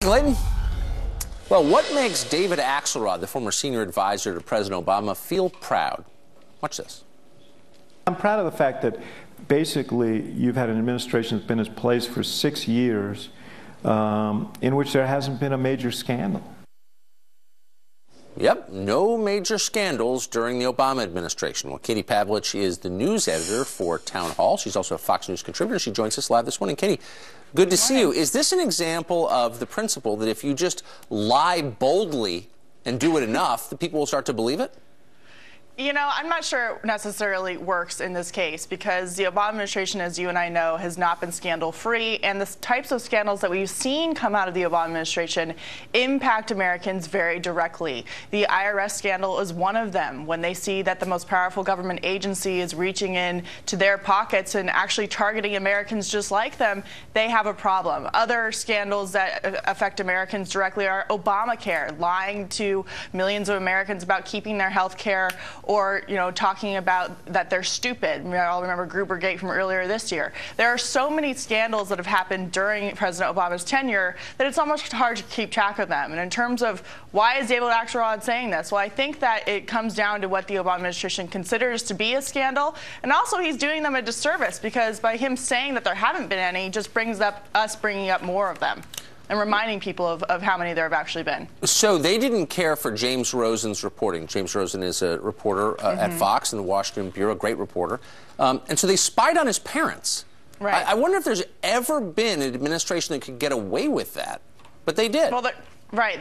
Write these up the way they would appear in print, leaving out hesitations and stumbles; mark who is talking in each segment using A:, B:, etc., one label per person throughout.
A: Clayton? Well, what makes David Axelrod, the former senior advisor to President Obama, feel proud? Watch this.
B: I'm proud of the fact that basically you've had an administration that's been in place for 6 years in which there hasn't been a major scandal.
A: Yep, no major scandals during the Obama administration. Well, Katie Pavlich is the news editor for Town Hall. She's also a Fox News contributor. She joins us live this morning. Katie, good to see you. Is this an example of the principle that if you just lie boldly and do it enough, the people will start to believe it?
C: You know, I'm not sure it necessarily works in this case because the Obama administration, as you and I know, has not been scandal-free, and the types of scandals that we've seen come out of the Obama administration impact Americans very directly. The IRS scandal is one of them. When they see that the most powerful government agency is reaching in to their pockets and actually targeting Americans just like them, they have a problem. Other scandals that affect Americans directly are Obamacare, lying to millions of Americans about keeping their health care, or, you know, talking about that they're stupid. We all remember Grubergate from earlier this year. There are so many scandals that have happened during President Obama's tenure that it's almost hard to keep track of them. And in terms of why is David Axelrod saying this? Well, I think that it comes down to what the Obama administration considers to be a scandal. And also he's doing them a disservice because by him saying that there haven't been any just brings up us bringing up more of them and reminding people of how many there have actually been. So
A: they didn't care for James Rosen's reporting. James Rosen is a reporter at Fox in the Washington Bureau, great reporter. And so they spied on his parents.
C: Right.
A: I wonder if there's ever been an administration that could get away with that. But they did.
C: Well, right.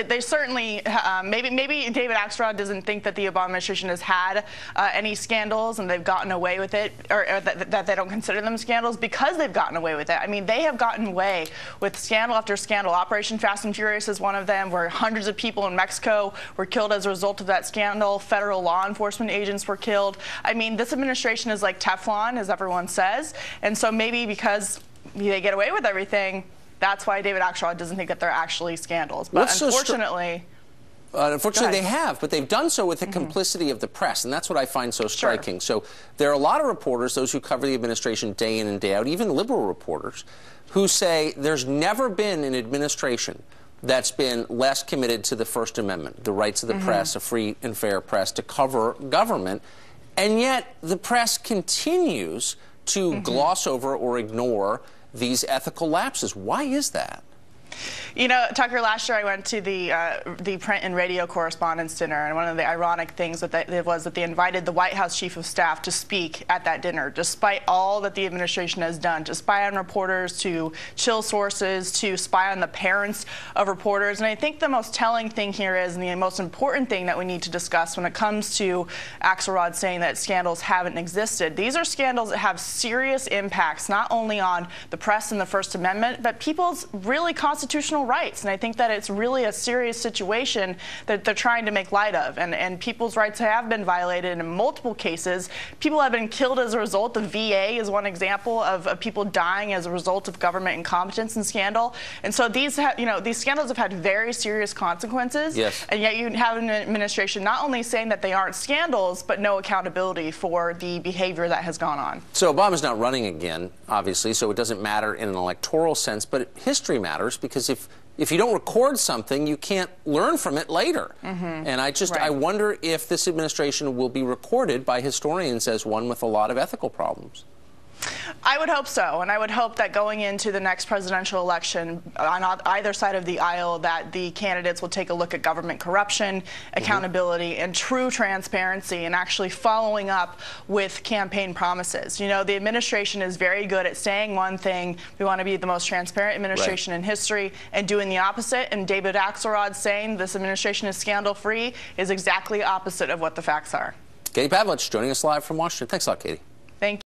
C: They certainly, maybe David Axelrod doesn't think that the Obama administration has had any scandals and they've gotten away with it, or that they don't consider them scandals because they've gotten away with it. I mean, they have gotten away with scandal after scandal. Operation Fast and Furious is one of them, where hundreds of people in Mexico were killed as a result of that scandal. Federal law enforcement agents were killed. I mean, this administration is like Teflon, as everyone says. And so maybe because they get away with everything, that's why David Axelrod doesn't think that they're actually scandals. But unfortunately...
A: Unfortunately, they have, but they've done so with the complicity of the press, and that's what I find so striking. So there are a lot of reporters, those who cover the administration day in and day out, even liberal reporters, who say there's never been an administration that's been less committed to the First Amendment, the rights of the press, a free and fair press, to cover government, and yet the press continues to gloss over or ignore these ethical lapses. Why is that?
C: You know, Tucker, last year I went to the print and radio correspondents dinner, and one of the ironic things was that they invited the White House chief of staff to speak at that dinner, despite all that the administration has done, to spy on reporters, to chill sources, to spy on the parents of reporters. And I think the most telling thing here is, and the most important thing that we need to discuss when it comes to Axelrod saying that scandals haven't existed, these are scandals that have serious impacts, not only on the press and the First Amendment, but people's really constitutional rights. And I think that it's really a serious situation that they're trying to make light of. And people's rights have been violated in multiple cases. People have been killed as a result. The VA is one example of people dying as a result of government incompetence and scandal. And so these scandals have had very serious consequences.
A: Yes.
C: And yet you have an administration not only saying that they aren't scandals, but no accountability for the behavior that has gone on.
A: So Obama's not running again, obviously, so it doesn't matter in an electoral sense, but history matters because if you don't record something, you can't learn from it later. And I wonder if this administration will be recorded by historians as one with a lot of ethical problems.
C: I would hope so, and I would hope that going into the next presidential election on either side of the aisle that the candidates will take a look at government corruption, accountability, and true transparency, and actually following up with campaign promises. You know, the administration is very good at saying one thing, we want to be the most transparent administration in history, and doing the opposite, and David Axelrod saying this administration is scandal-free is exactly opposite of what the facts are.
A: Katie Pavlich joining us live from Washington. Thanks a lot, Katie.